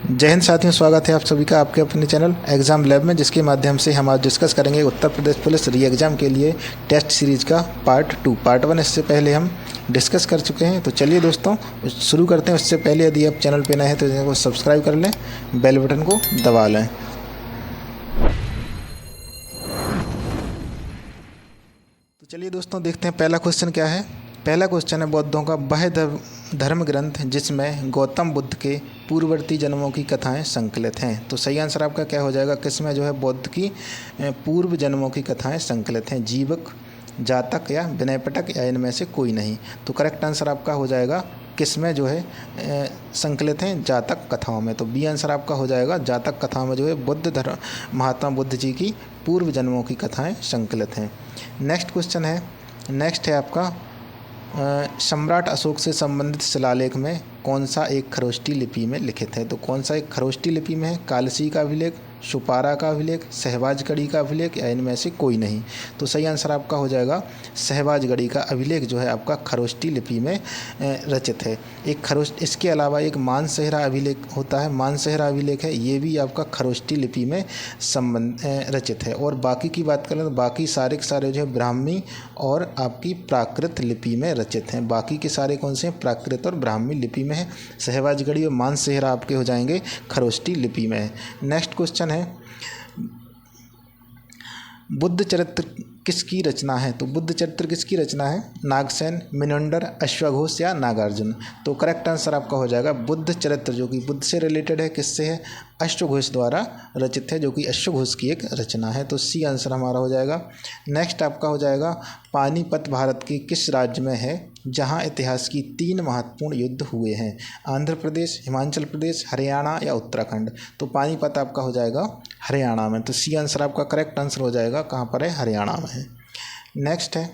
जय हिंद साथियों, स्वागत है आप सभी का आपके अपने चैनल एग्ज़ाम लैब में, जिसके माध्यम से हम आज डिस्कस करेंगे उत्तर प्रदेश पुलिस री एग्ज़ाम के लिए टेस्ट सीरीज़ का पार्ट 2। पार्ट 1 इससे पहले हम डिस्कस कर चुके हैं। तो चलिए दोस्तों शुरू करते हैं। उससे पहले यदि आप चैनल पर नए हैं तो चैनल को सब्सक्राइब कर लें, बेल बटन को दबा लें। तो चलिए दोस्तों देखते हैं पहला क्वेश्चन क्या है। पहला क्वेश्चन है बौद्धों का वह धर्म ग्रंथ जिसमें गौतम बुद्ध के पूर्ववर्ती जन्मों की कथाएं संकलित हैं। तो सही आंसर आपका क्या हो जाएगा, किसमें जो है बौद्ध की पूर्व जन्मों की कथाएं संकलित हैं? जीवक, जातक या विनयपिटक या इनमें से कोई नहीं। तो करेक्ट आंसर आपका हो जाएगा किसमें जो है संकलित हैं? जातक कथाओं में। तो बी आंसर आपका हो जाएगा, जातक कथाओं में जो है बुद्ध धर्म महात्मा बुद्ध जी की पूर्व जन्मों की कथाएं संकलित हैं। नेक्स्ट क्वेश्चन है, नेक्स्ट है आपका सम्राट अशोक से संबंधित शिलालेख में कौन सा एक खरोष्टी लिपि में लिखित है? तो कौन सा एक खरोष्टी लिपि में है? कालसी का अभिलेख, सुपारा का अभिलेख, सहवाजगढ़ी का अभिलेख या इनमें से कोई नहीं। तो सही आंसर आपका हो जाएगा सहवाजगढ़ी का अभिलेख जो है आपका खरोष्टी लिपि में रचित है। एक खरोष्ट इसके अलावा एक मानसेहरा अभिलेख होता है, मानसेहरा अभिलेख है, ये भी आपका खरोष्टी लिपि में रचित है। और बाकी की बात करें तो बाकी सारे के सारे जो है ब्राह्मी और आपकी प्राकृत लिपि में रचित हैं। बाकी के सारे कौन से हैं? प्राकृत और ब्राह्मी लिपि में है। सहवाजगढ़ी और मानसेहरा आपके हो जाएंगे खरोष्टी लिपि में है। नेक्स्ट क्वेश्चन है, बुद्ध चरित्र किसकी रचना है? तो बुद्ध चरित्र किसकी रचना है? नागसेन, मिनंडर, अश्वघोष या नागार्जुन। तो करेक्ट आंसर आपका हो जाएगा बुद्ध चरित्र, जो कि बुद्ध से रिलेटेड है। किससे है? अश्वघोष द्वारा रचित है, जो कि अश्वघोष की एक रचना है। तो सी आंसर हमारा हो जाएगा। नेक्स्ट आपका हो जाएगा पानीपत भारत के किस राज्य में है जहां इतिहास की 3 महत्वपूर्ण युद्ध हुए हैं? आंध्र प्रदेश, हिमाचल प्रदेश, हरियाणा या उत्तराखंड। तो पानीपत आपका हो जाएगा हरियाणा में। तो सी आंसर आपका करेक्ट आंसर हो जाएगा, कहाँ पर है? हरियाणा में है। नेक्स्ट है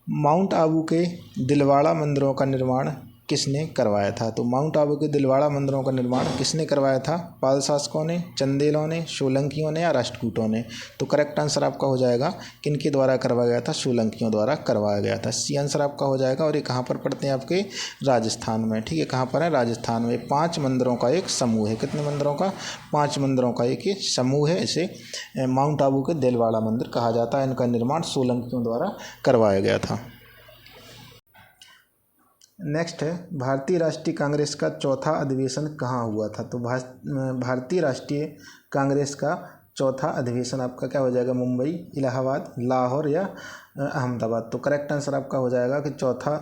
माउंट आबू के दिलवाड़ा मंदिरों का निर्माण किसने करवाया था? तो माउंट आबू के दिलवाड़ा मंदिरों का निर्माण किसने करवाया था? पाल शासकों ने, चंदेलों ने, सोलंकियों ने या राष्ट्रकूटों ने। तो करेक्ट आंसर आपका हो जाएगा किनके द्वारा करवाया गया था? सोलंकियों द्वारा करवाया गया था। सी आंसर आपका हो जाएगा। और ये कहाँ पर पड़ते हैं? आपके राजस्थान में। ठीक है, कहाँ पर है? राजस्थान में। 5 मंदिरों का एक समूह है। कितने मंदिरों का? 5 मंदिरों का एक समूह है। इसे माउंट आबू के दिलवाड़ा मंदिर कहा जाता है। इनका निर्माण सोलंकियों द्वारा करवाया गया था। नेक्स्ट है भारतीय राष्ट्रीय कांग्रेस का चौथा अधिवेशन कहाँ हुआ था? तो भारतीय राष्ट्रीय कांग्रेस का चौथा अधिवेशन आपका क्या हो जाएगा? मुंबई, इलाहाबाद, लाहौर या अहमदाबाद। तो करेक्ट आंसर आपका हो जाएगा कि चौथा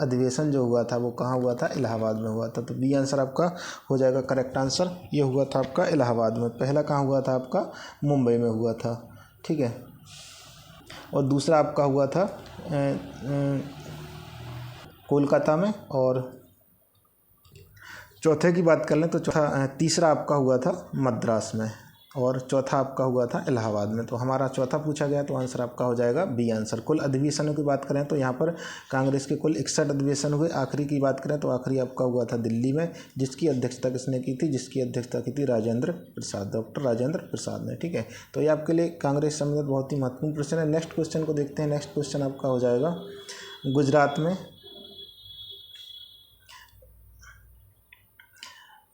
अधिवेशन जो हुआ था वो कहाँ हुआ था? इलाहाबाद में हुआ था। तो बी आंसर आपका हो जाएगा करेक्ट आंसर। ये हुआ था आपका इलाहाबाद में। पहला कहाँ हुआ था? आपका मुंबई में हुआ था। ठीक है, और दूसरा आपका हुआ था कोलकाता में। और चौथे की बात कर लें तो तीसरा आपका हुआ था मद्रास में, और चौथा आपका हुआ था इलाहाबाद में। तो हमारा चौथा पूछा गया, तो आंसर आपका हो जाएगा बी आंसर। कुल अधिवेशनों की बात करें तो यहाँ पर कांग्रेस के कुल 61 अधिवेशन हुए। आखिरी की बात करें तो आखिरी आपका हुआ था दिल्ली में, जिसकी अध्यक्षता किसने की थी? जिसकी अध्यक्षता की थी राजेंद्र प्रसाद, डॉक्टर राजेंद्र प्रसाद ने। ठीक है, तो ये आपके लिए कांग्रेस से संबंधित बहुत ही महत्वपूर्ण प्रश्न है। नेक्स्ट क्वेश्चन को देखते हैं। नेक्स्ट क्वेश्चन आपका हो जाएगा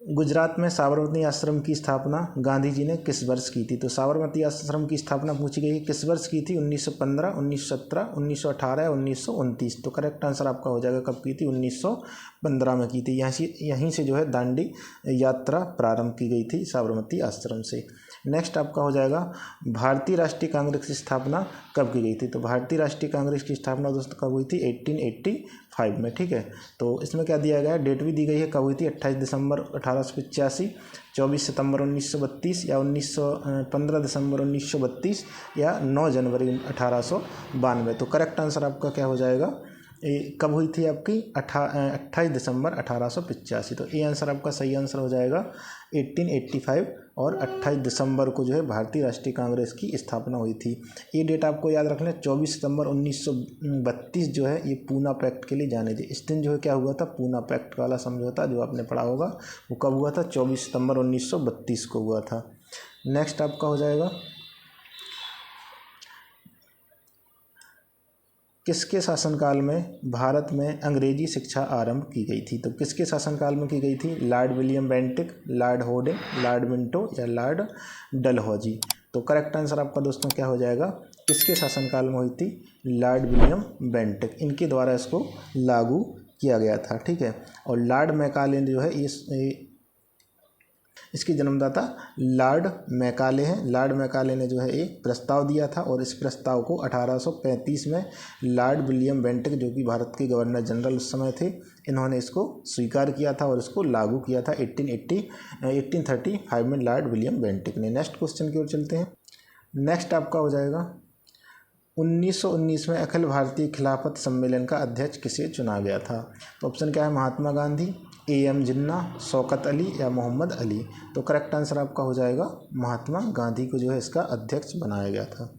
गुजरात में साबरमती आश्रम की स्थापना गांधी जी ने किस वर्ष की थी? तो साबरमती आश्रम की स्थापना पूछी गई है, किस वर्ष की थी? 1915, 1917, 1918 या 1929। तो करेक्ट आंसर आपका हो जाएगा कब की थी? 1915 में की थी। यहीं से जो है दांडी यात्रा प्रारंभ की गई थी साबरमती आश्रम से। नेक्स्ट आपका हो जाएगा भारतीय राष्ट्रीय कांग्रेस की स्थापना कब की गई थी? तो भारतीय राष्ट्रीय कांग्रेस की स्थापना दोस्तों कब हुई थी? 1885 में। ठीक है, तो इसमें क्या दिया गया है? डेट भी दी गई है कब हुई थी? 28 दिसंबर 1885, 24 सितंबर 1932 या 15 दिसंबर 1932 या 9 जनवरी 1892। तो करेक्ट आंसर आपका क्या हो जाएगा? कब हुई थी आपकी? 28 दिसंबर 1885। तो ए आंसर आपका सही आंसर हो जाएगा 1885, और 28 दिसंबर को जो है भारतीय राष्ट्रीय कांग्रेस की स्थापना हुई थी। ये डेट आपको याद रखना है। 24 सितंबर 1932 जो है ये पूना पैक्ट के लिए जाने थे। इस दिन जो है क्या हुआ था? पूना पैक्ट वाला समझौता जो आपने पढ़ा होगा वो कब हुआ था? 24 सितंबर 1932 को हुआ था। नेक्स्ट आपका हो जाएगा किसके शासनकाल में भारत में अंग्रेजी शिक्षा आरंभ की गई थी? तो किसके शासनकाल में की गई थी? लॉर्ड विलियम बेंटिक, लॉर्ड होडे, लॉर्ड मिंटो या लॉर्ड डलहौजी? तो करेक्ट आंसर आपका दोस्तों क्या हो जाएगा? किसके शासनकाल में हुई थी? लॉर्ड विलियम बेंटिक, इनके द्वारा इसको लागू किया गया था। ठीक है, और लॉर्ड मैकाले जो है इसके जन्मदाता लॉर्ड मैकाले हैं। लॉर्ड मैकाले ने जो है एक प्रस्ताव दिया था और इस प्रस्ताव को 1835 में लॉर्ड विलियम बेंटिक, जो कि भारत के गवर्नर जनरल उस समय थे, इन्होंने इसको स्वीकार किया था और इसको लागू किया था 1835 में लॉर्ड विलियम बेंटिक ने। नेक्स्ट क्वेश्चन की ओर चलते हैं। नेक्स्ट आपका हो जाएगा 1919 में अखिल भारतीय खिलाफत सम्मेलन का अध्यक्ष किसे चुना गया था? तो ऑप्शन क्या है? महात्मा गांधी, एम जिन्ना, शौकत अली या मोहम्मद अली? तो करेक्ट आंसर आपका हो जाएगा महात्मा गांधी को जो है इसका अध्यक्ष बनाया गया था।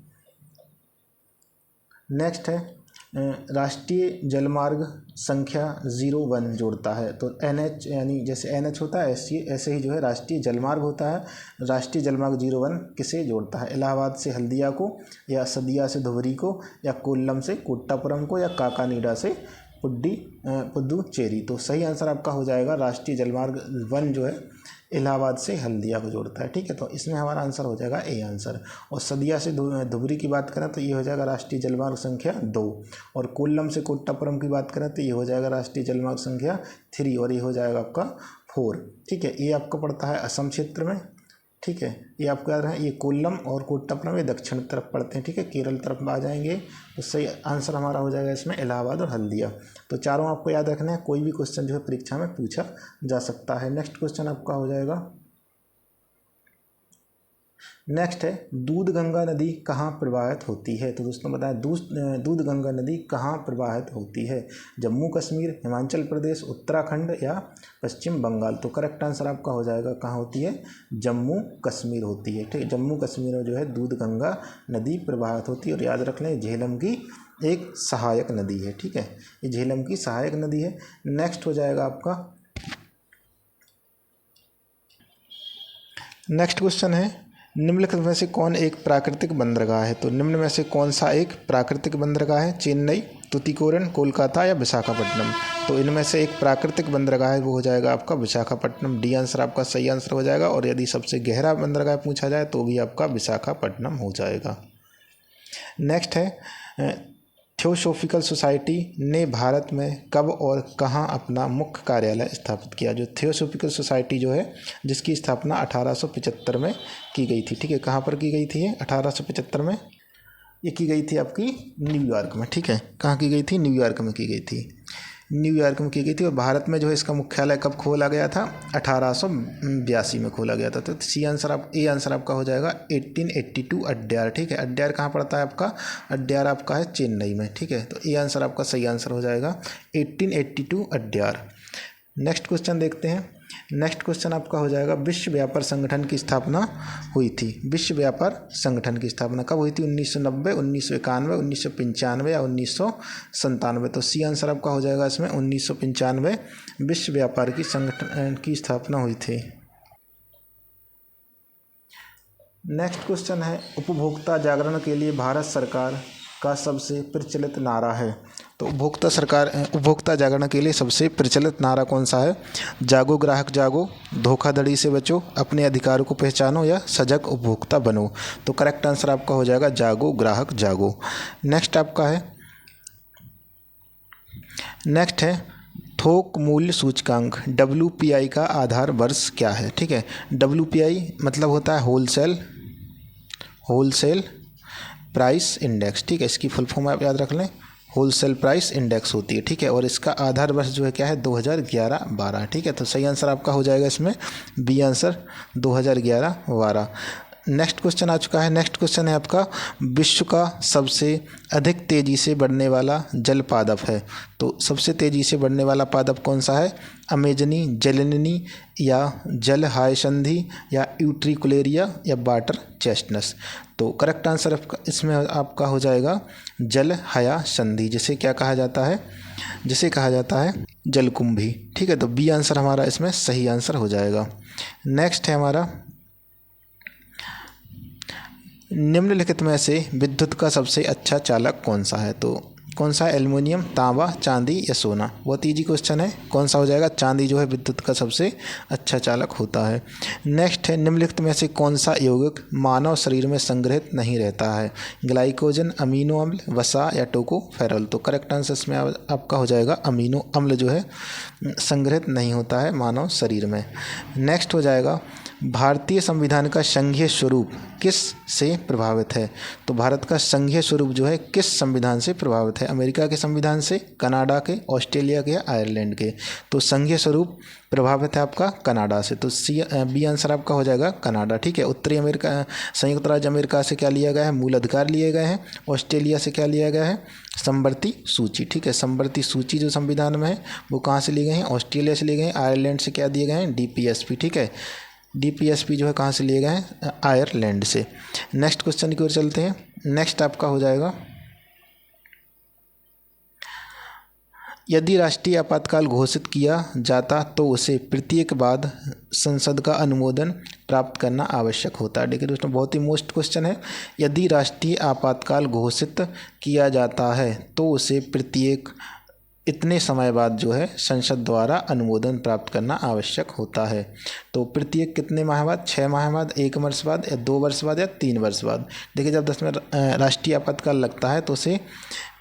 नेक्स्ट है राष्ट्रीय जलमार्ग संख्या 01 जोड़ता है। तो NH यानी जैसे NH होता है ऐसे ही जो है राष्ट्रीय जलमार्ग होता है। राष्ट्रीय जलमार्ग 01 किसे जोड़ता है? इलाहाबाद से हल्दिया को, या सदिया से धुबरी को, या कोल्लम से कोट्टापुरम को, या काकानीडा से पुदुचेरी? तो सही आंसर आपका हो जाएगा राष्ट्रीय जलमार्ग 1 जो है इलाहाबाद से हल्दिया को जोड़ता है। ठीक है, तो इसमें हमारा आंसर हो जाएगा ए आंसर। और सदिया से धुबरी की बात करें तो ये हो जाएगा राष्ट्रीय जलमार्ग संख्या 2, और कोल्लम से कोट्टापुरम की बात करें तो ये हो जाएगा राष्ट्रीय जलमार्ग संख्या 3, और ये हो जाएगा आपका 4। ठीक है, ये आपको पड़ता है असम क्षेत्र में। ठीक है, ये आपको याद है, ये कोल्लम और कोट्टापुरम ये दक्षिण तरफ पड़ते हैं। ठीक है, केरल तरफ आ जाएंगे। तो सही आंसर हमारा हो जाएगा इसमें इलाहाबाद और हल्दिया। तो चारों आपको याद रखना है, कोई भी क्वेश्चन जो है परीक्षा में पूछा जा सकता है। नेक्स्ट क्वेश्चन आपका हो जाएगा, नेक्स्ट है दूध गंगा नदी कहाँ प्रवाहित होती है? तो दोस्तों बताएं दूध गंगा नदी कहाँ प्रवाहित होती है? जम्मू कश्मीर, हिमाचल प्रदेश, उत्तराखंड या पश्चिम बंगाल? तो करेक्ट आंसर आपका हो जाएगा कहाँ होती है? जम्मू कश्मीर होती है। ठीक है, जम्मू कश्मीर में जो है दूध गंगा नदी प्रवाहित होती है। और याद रख लें झेलम की एक सहायक नदी है। ठीक है, ये झेलम की सहायक नदी है। नेक्स्ट हो जाएगा आपका, नेक्स्ट क्वेश्चन है निम्नलिखित में से कौन एक प्राकृतिक बंदरगाह है? तो निम्न में से कौन सा एक प्राकृतिक बंदरगाह है? चेन्नई, तुतीकोरन, कोलकाता या विशाखापट्टनम? तो इनमें से एक प्राकृतिक बंदरगाह है, वो हो जाएगा आपका विशाखापट्टनम। डी आंसर आपका सही आंसर हो जाएगा। और यदि सबसे गहरा बंदरगाह पूछा जाए तो भी आपका विशाखापट्टनम हो जाएगा। नेक्स्ट है थियोसॉफिकल सोसाइटी ने भारत में कब और कहाँ अपना मुख्य कार्यालय स्थापित किया? जो थियोसॉफिकल सोसाइटी जो है जिसकी स्थापना 1875 में की गई थी। ठीक है, कहाँ पर की गई थी ये? 1875 में ये की गई थी आपकी न्यूयॉर्क में। ठीक है, कहाँ की गई थी? न्यूयॉर्क में की गई थी। न्यूयॉर्क में की गई थी। और भारत में जो है इसका मुख्यालय कब खोला गया था? 1882 में खोला गया था। तो सी आंसर ए आंसर आपका हो जाएगा 1882 अड्यार। ठीक है, अड्यार कहाँ पड़ता है आपका? अड्यार आपका है चेन्नई में। ठीक है, तो ए आंसर आपका सही आंसर हो जाएगा 1882 अड्यार। नेक्स्ट क्वेश्चन देखते हैं। नेक्स्ट क्वेश्चन आपका हो जाएगा विश्व व्यापार संगठन की स्थापना हुई थी। विश्व व्यापार संगठन की स्थापना कब हुई थी? 1990, 1991, 1995 या 1997? तो सी आंसर आपका हो जाएगा इसमें 1995 विश्व व्यापार की संगठन की स्थापना हुई थी। नेक्स्ट क्वेश्चन है उपभोक्ता जागरण के लिए भारत सरकार का सबसे प्रचलित नारा है। तो उपभोक्ता जागरण के लिए सबसे प्रचलित नारा कौन सा है? जागो ग्राहक जागो, धोखाधड़ी से बचो, अपने अधिकारों को पहचानो या सजग उपभोक्ता बनो? तो करेक्ट आंसर आपका हो जाएगा जागो ग्राहक जागो। नेक्स्ट आपका है, नेक्स्ट है थोक मूल्य सूचकांक WPI का आधार वर्ष क्या है? ठीक है, WPI मतलब होता है होलसेल प्राइस इंडेक्स। ठीक है, इसकी फुल फॉर्म आप याद रख लें, होलसेल प्राइस इंडेक्स होती है। ठीक है, और इसका आधार वर्ष जो है क्या है? 2011-12। ठीक है, तो सही आंसर आपका हो जाएगा इसमें बी आंसर 2011-12। नेक्स्ट क्वेश्चन आ चुका है। नेक्स्ट क्वेश्चन है आपका विश्व का सबसे अधिक तेज़ी से बढ़ने वाला जल पादप है। तो सबसे तेज़ी से बढ़ने वाला पादप कौन सा है? अमेजनी, जलननी या जल हायसंधी या यूट्रिकुलेरिया या वाटर चेस्टनस? तो करेक्ट आंसर इसमें आपका हो जाएगा जल हायसंधी, जिसे क्या कहा जाता है? जिसे कहा जाता है जलकुंभी। ठीक है, तो बी आंसर हमारा इसमें सही आंसर हो जाएगा। नेक्स्ट है हमारा निम्नलिखित में से विद्युत का सबसे अच्छा चालक कौन सा है? तो कौन सा है? एल्युमिनियम, तांबा, चांदी या सोना? बहुत ईजी क्वेश्चन है। कौन सा हो जाएगा? चांदी जो है विद्युत का सबसे अच्छा चालक होता है। नेक्स्ट है, निम्नलिखित में से कौन सा यौगिक मानव शरीर में संग्रहित नहीं रहता है? ग्लाइकोजन, अमीनो अम्ल, वसा या टोकोफेरॉल? तो करेक्ट आंसर इसमें आपका हो जाएगा अमीनो अम्ल जो है संग्रहित नहीं होता है मानव शरीर में। नेक्स्ट हो जाएगा, भारतीय संविधान का संघीय स्वरूप किस से प्रभावित है? तो भारत का संघीय स्वरूप जो है किस संविधान से प्रभावित है? अमेरिका के संविधान से, कनाडा के, ऑस्ट्रेलिया के या आयरलैंड के? तो संघीय स्वरूप प्रभावित है आपका कनाडा से। तो बी आंसर आपका हो जाएगा कनाडा। ठीक है। उत्तरी अमेरिका, संयुक्त राज्य अमेरिका से क्या लिया गया है? मूल अधिकार लिए गए हैं। ऑस्ट्रेलिया से क्या लिया गया है? समवर्ती सूची। ठीक है। समवर्ती सूची जो संविधान में है वो कहाँ से ली गई है? ऑस्ट्रेलिया से लिए गए हैं। आयरलैंड से क्या दिए गए हैं? DPSP। ठीक है। DPSP जो है कहाँ से लिए गए हैं? आयरलैंड से। नेक्स्ट क्वेश्चन की ओर चलते हैं। नेक्स्ट आपका हो जाएगा, यदि राष्ट्रीय आपातकाल घोषित किया जाता तो उसे प्रत्येक बाद संसद का अनुमोदन प्राप्त करना आवश्यक होता है। देखिए दोस्तों, बहुत ही मोस्ट क्वेश्चन है। यदि राष्ट्रीय आपातकाल घोषित किया जाता है तो उसे प्रत्येक इतने समय बाद जो है संसद द्वारा अनुमोदन प्राप्त करना आवश्यक होता है। तो प्रत्येक कितने माह बाद? 6 माह बाद, 1 वर्ष बाद या 2 वर्ष बाद या 3 वर्ष बाद? देखिए, जब 10 में राष्ट्रीय आपातकाल लगता है तो उसे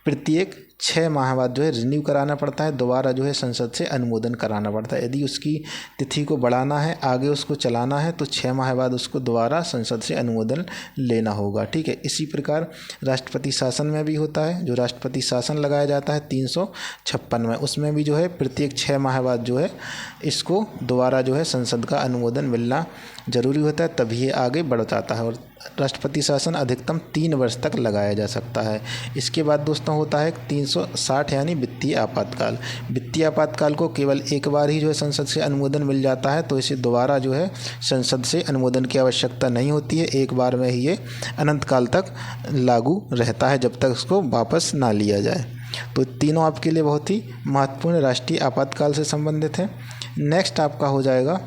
प्रत्येक 6 माह बाद जो है रिन्यू कराना पड़ता है, दोबारा जो है संसद से अनुमोदन कराना पड़ता है। यदि उसकी तिथि को बढ़ाना है, आगे उसको चलाना है, तो 6 माह बाद उसको दोबारा संसद से अनुमोदन लेना होगा। ठीक है। इसी प्रकार राष्ट्रपति शासन में भी होता है। जो राष्ट्रपति शासन लगाया जाता है 356 में, उसमें भी जो है प्रत्येक 6 माह बाद जो है इसको दोबारा जो है संसद का अनुमोदन मिलना जरूरी होता है, तभी ये आगे बढ़ जाता है। और राष्ट्रपति शासन अधिकतम 3 वर्ष तक लगाया जा सकता है। इसके बाद दोस्तों होता है 360 यानी वित्तीय आपातकाल। वित्तीय आपातकाल को केवल एक बार ही जो है संसद से अनुमोदन मिल जाता है, तो इसे दोबारा जो है संसद से अनुमोदन की आवश्यकता नहीं होती है। एक बार में ही ये अनंत काल तक लागू रहता है, जब तक उसको वापस ना लिया जाए। तो तीनों आपके लिए बहुत ही महत्वपूर्ण राष्ट्रीय आपातकाल से संबंधित है। नेक्स्ट आपका हो जाएगा,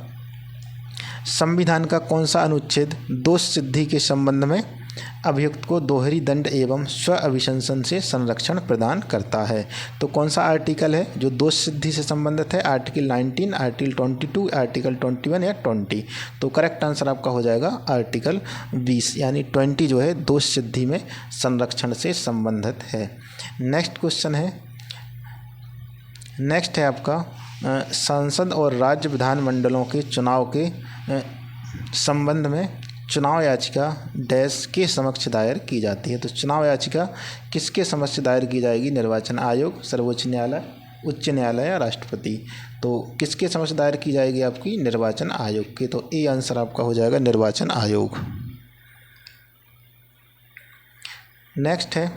संविधान का कौन सा अनुच्छेद दोष सिद्धि के संबंध में अभियुक्त को दोहरी दंड एवं स्व अभिशंसन से संरक्षण प्रदान करता है? तो कौन सा आर्टिकल है जो दोष सिद्धि से संबंधित है? आर्टिकल 19, आर्टिकल 22, आर्टिकल 21 या 20? तो करेक्ट आंसर आपका हो जाएगा आर्टिकल 20 यानी 20 जो है दोष सिद्धि में संरक्षण से संबंधित है। नेक्स्ट क्वेश्चन है, नेक्स्ट है आपका संसद और राज्य विधानमंडलों के चुनाव के संबंध में चुनाव याचिका डैश के समक्ष दायर की जाती है? तो चुनाव याचिका किसके समक्ष दायर की जाएगी? निर्वाचन आयोग, सर्वोच्च न्यायालय, उच्च न्यायालय या राष्ट्रपति? तो किसके समक्ष दायर की जाएगी? आपकी निर्वाचन आयोग के। तो ए आंसर आपका हो जाएगा निर्वाचन आयोग। नेक्स्ट है,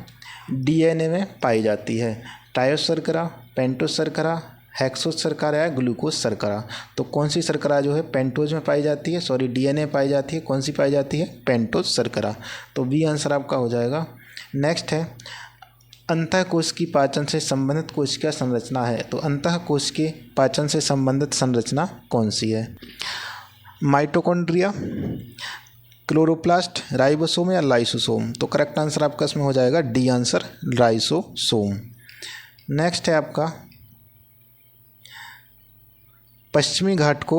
DNA में पाई जाती है टायोस शर्करा, पेंटोस शर्करा, हेक्सोस शर्करा या ग्लूकोज शर्करा? तो कौन सी शर्करा जो है पेंटोज में पाई जाती है? सॉरी, DNA में पाई जाती है। कौन सी पाई जाती है? पेंटोज शर्करा। तो बी आंसर आपका हो जाएगा। नेक्स्ट है, अंतःकोश की पाचन से संबंधित कोशिका संरचना है। तो अंतःकोश के पाचन से संबंधित संरचना कौन सी है? माइटोकॉन्ड्रिया, क्लोरोप्लास्ट, राइबोसोम या लाइसोसोम? तो करेक्ट आंसर आपका इसमें हो जाएगा डी आंसर, लाइसोसोम। नेक्स्ट है आपका, पश्चिमी घाट को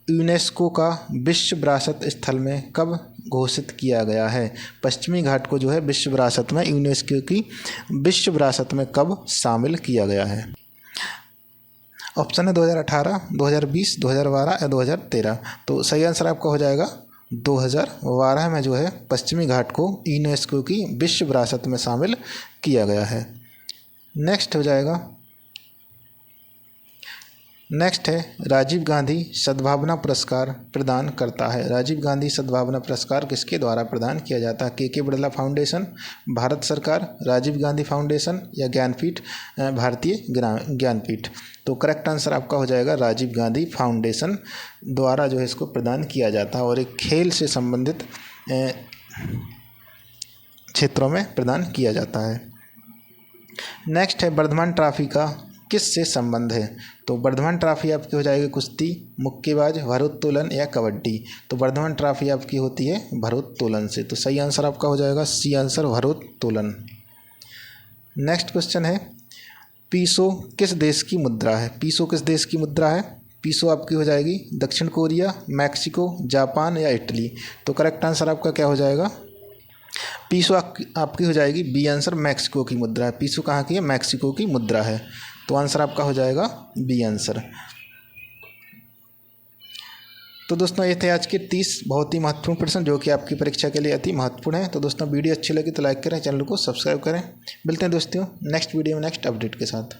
यूनेस्को का विश्व विरासत स्थल में कब घोषित किया गया है? पश्चिमी घाट को जो है विश्व विरासत में, यूनेस्को की विश्व विरासत में कब शामिल किया गया है? ऑप्शन है 2018, 2020, 2012 या 2013। तो सही आंसर आपका हो जाएगा 2012 में जो है पश्चिमी घाट को यूनेस्को की विश्व विरासत में शामिल किया गया है। नेक्स्ट हो जाएगा, नेक्स्ट है, राजीव गांधी सद्भावना पुरस्कार प्रदान करता है। राजीव गांधी सद्भावना पुरस्कार किसके द्वारा प्रदान किया जाता है? के बिड़ला फाउंडेशन, भारत सरकार, राजीव गांधी फाउंडेशन या ज्ञानपीठ, भारतीय ज्ञानपीठ? तो करेक्ट आंसर आपका हो जाएगा राजीव गांधी फाउंडेशन द्वारा जो है इसको प्रदान किया जाता है, और एक खेल से संबंधित क्षेत्रों में प्रदान किया जाता है। नेक्स्ट है, वर्धमान ट्रॉफी का किस से संबंध है? तो वर्धमान ट्रॉफी आपकी हो जाएगी कुश्ती, मुक्केबाज, भारोत्तोलन या कबड्डी? तो वर्धमान ट्रॉफी आपकी होती है भारोत्तोलन से। तो सही आंसर आपका हो जाएगा सी आंसर, भारोत्तोलन। नेक्स्ट क्वेश्चन है, पीसो किस देश की मुद्रा है? पीसो किस देश की मुद्रा है? पीसो आपकी हो जाएगी दक्षिण कोरिया, मैक्सिको, जापान या इटली। तो करेक्ट आंसर आपका क्या हो जाएगा? पीसो आपकी हो जाएगी बी आंसर, मैक्सिको की मुद्रा है। पीसो कहाँ की है? मैक्सिको की मुद्रा है। तो आंसर आपका हो जाएगा बी आंसर। तो दोस्तों ये थे आज के 30 बहुत ही महत्वपूर्ण प्रश्न जो कि आपकी परीक्षा के लिए अति महत्वपूर्ण है। तो दोस्तों वीडियो अच्छी लगी तो लाइक करें, चैनल को सब्सक्राइब करें। मिलते हैं दोस्तों नेक्स्ट वीडियो में नेक्स्ट अपडेट के साथ।